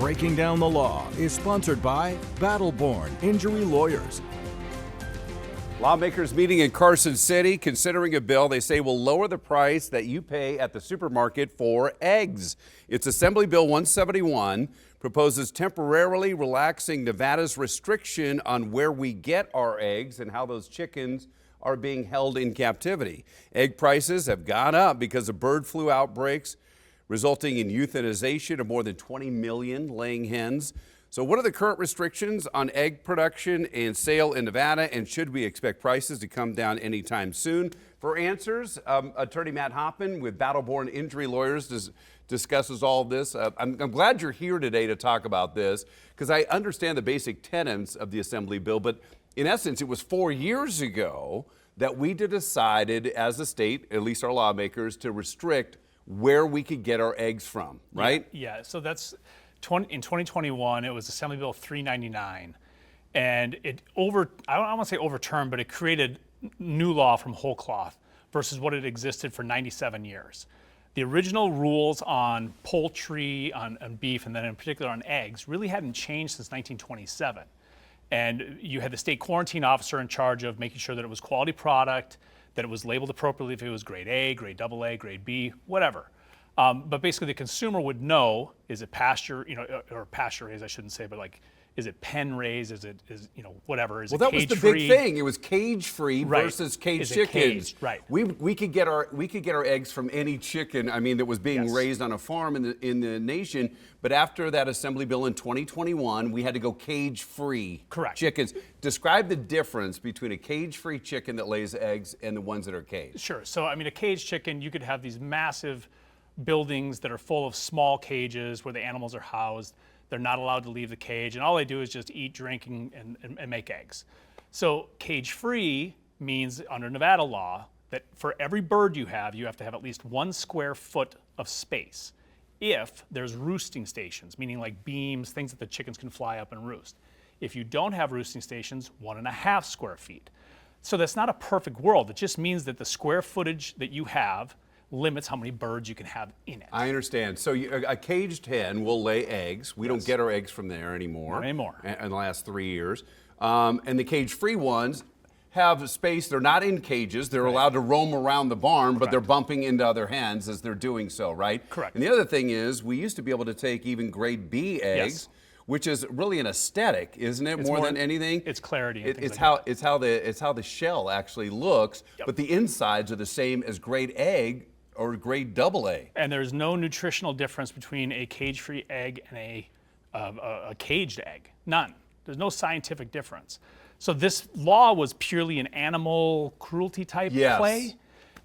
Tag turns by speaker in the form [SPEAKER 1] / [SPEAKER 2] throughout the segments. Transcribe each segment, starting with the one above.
[SPEAKER 1] Breaking Down the Law is sponsored by Battleborn Injury Lawyers.
[SPEAKER 2] Lawmakers meeting in Carson City considering a bill they say will lower the price that you pay at the supermarket for eggs. It's Assembly Bill 171, proposes temporarily relaxing Nevada's restriction on where we get our eggs and how those chickens are being held in captivity. Egg prices have gone up because of bird flu outbreaks, resulting in euthanization of more than 20 million laying hens. So what are the current restrictions on egg production and sale in Nevada, and should we expect prices to come down anytime soon? For answers, attorney Matt Hoffmann with Battleborn Injury Lawyers discusses all of this. I'm glad you're here today to talk about this because I understand the basic tenets of the Assembly bill, but in essence, it was 4 years ago that we decided as a state, at least our lawmakers, to restrict where we could get our eggs from, right?
[SPEAKER 3] Yeah, so that's in 2021, it was Assembly Bill 399, and I don't want to say overturned, but it created new law from whole cloth versus what had existed for 97 years. The original rules on poultry, on beef, and then in particular on eggs really hadn't changed since 1927. And you had the state quarantine officer in charge of making sure that it was quality product, that it was labeled appropriately if it was grade A, grade AA, grade B, whatever. But basically the consumer would know, is it pasture, or pasture raised, I shouldn't say, but like, is it pen raised? Is whatever? Is it cage free? Well,
[SPEAKER 2] that was the big thing. It was cage free versus cage chickens.
[SPEAKER 3] Caged? Right.
[SPEAKER 2] We could get our eggs from any chicken. I mean, that was being raised on a farm in the nation. But after that Assembly Bill in 2021, we had to go cage free.
[SPEAKER 3] Correct.
[SPEAKER 2] Chickens. Describe the difference between a cage free chicken that lays eggs and the ones that are caged.
[SPEAKER 3] Sure. So I mean, a caged chicken, you could have these massive buildings that are full of small cages where the animals are housed. They're not allowed to leave the cage, and all they do is just eat, drink, and make eggs. So cage-free means, under Nevada law, that for every bird you have to have at least 1 square foot of space if there's roosting stations, meaning like beams, things that the chickens can fly up and roost. If you don't have roosting stations, 1.5 square feet. So that's not a perfect world. It just means that the square footage that you have limits how many birds you can have in it.
[SPEAKER 2] I understand. So a caged hen will lay eggs. We don't get our eggs from there anymore.
[SPEAKER 3] Not anymore.
[SPEAKER 2] In the last 3 years. And the cage-free ones have space. They're not in cages. They're allowed to roam around the barn, but they're bumping into other hens as they're doing so, right?
[SPEAKER 3] Correct.
[SPEAKER 2] And the other thing is, we used to be able to take even grade B eggs, which is really an aesthetic, isn't it? More than anything,
[SPEAKER 3] it's clarity.
[SPEAKER 2] It's how the shell actually looks, but the insides are the same as grade egg or grade AA.
[SPEAKER 3] And there's no nutritional difference between a cage-free egg and a caged egg. None. There's no scientific difference. So this law was purely an animal cruelty type play.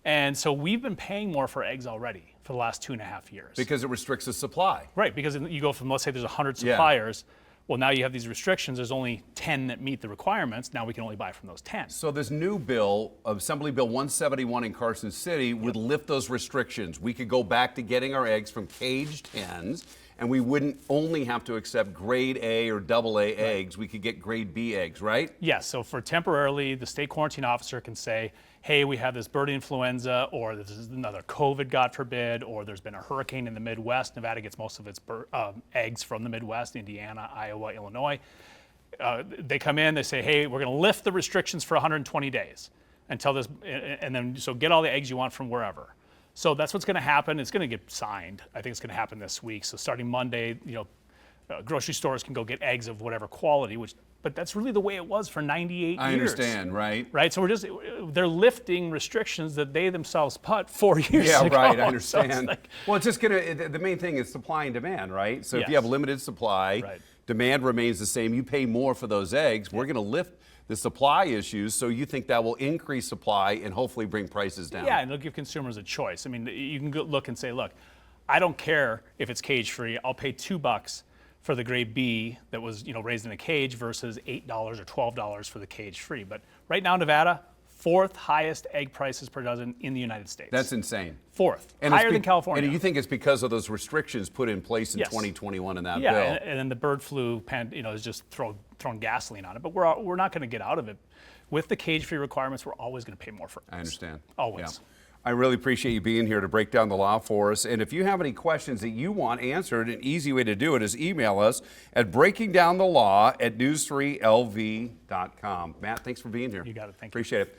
[SPEAKER 3] And so we've been paying more for eggs already for the last 2.5 years.
[SPEAKER 2] Because it restricts the supply.
[SPEAKER 3] Right, because you go from, let's say there's 100 suppliers. Well, now you have these restrictions. There's only 10 that meet the requirements. Now we can only buy from those 10.
[SPEAKER 2] So this new bill, Assembly Bill 171 in Carson City, would lift those restrictions. We could go back to getting our eggs from caged hens, and we wouldn't only have to accept grade A or AA eggs. We could get grade B eggs, right?
[SPEAKER 3] Yes, so for temporarily, the state quarantine officer can say, hey, we have this bird influenza, or this is another COVID, God forbid, or there's been a hurricane in the Midwest. Nevada gets most of its eggs from the Midwest, Indiana, Iowa, Illinois. They come in, they say, hey, we're going to lift the restrictions for 120 days until this, and then so get all the eggs you want from wherever. So that's what's going to happen. It's going to get signed. I think it's going to happen this week. So starting Monday, grocery stores can go get eggs of whatever quality, but that's really the way it was for 98 years.
[SPEAKER 2] I understand, right?
[SPEAKER 3] Right, so they're lifting restrictions that they themselves put 4 years ago.
[SPEAKER 2] Yeah, right, I understand.
[SPEAKER 3] So
[SPEAKER 2] well, it's just the main thing is supply and demand, right? So if you have limited supply, demand remains the same, you pay more for those eggs, we're gonna lift the supply issues, so you think that will increase supply and hopefully bring prices down?
[SPEAKER 3] Yeah, and it'll give consumers a choice. I mean, you can go look and say, look, I don't care if it's cage-free, I'll pay $2 for the grade B that was raised in a cage versus $8 or $12 for the cage-free. But right now, Nevada, 4th highest egg prices per dozen in the United States.
[SPEAKER 2] That's insane.
[SPEAKER 3] 4th, higher than California.
[SPEAKER 2] And you think it's because of those restrictions put in place in 2021 in that bill?
[SPEAKER 3] Yeah, and then the bird flu, is just throwing gasoline on it. But we're not going to get out of it. With the cage-free requirements, we're always going to pay more for eggs.
[SPEAKER 2] I understand.
[SPEAKER 3] Always.
[SPEAKER 2] I really appreciate you being here to break down the law for us. And if you have any questions that you want answered, an easy way to do it is email us at breakingdownthelaw@news3lv.com. Matt, thanks for being here.
[SPEAKER 3] You got it. Thank you.
[SPEAKER 2] Appreciate it.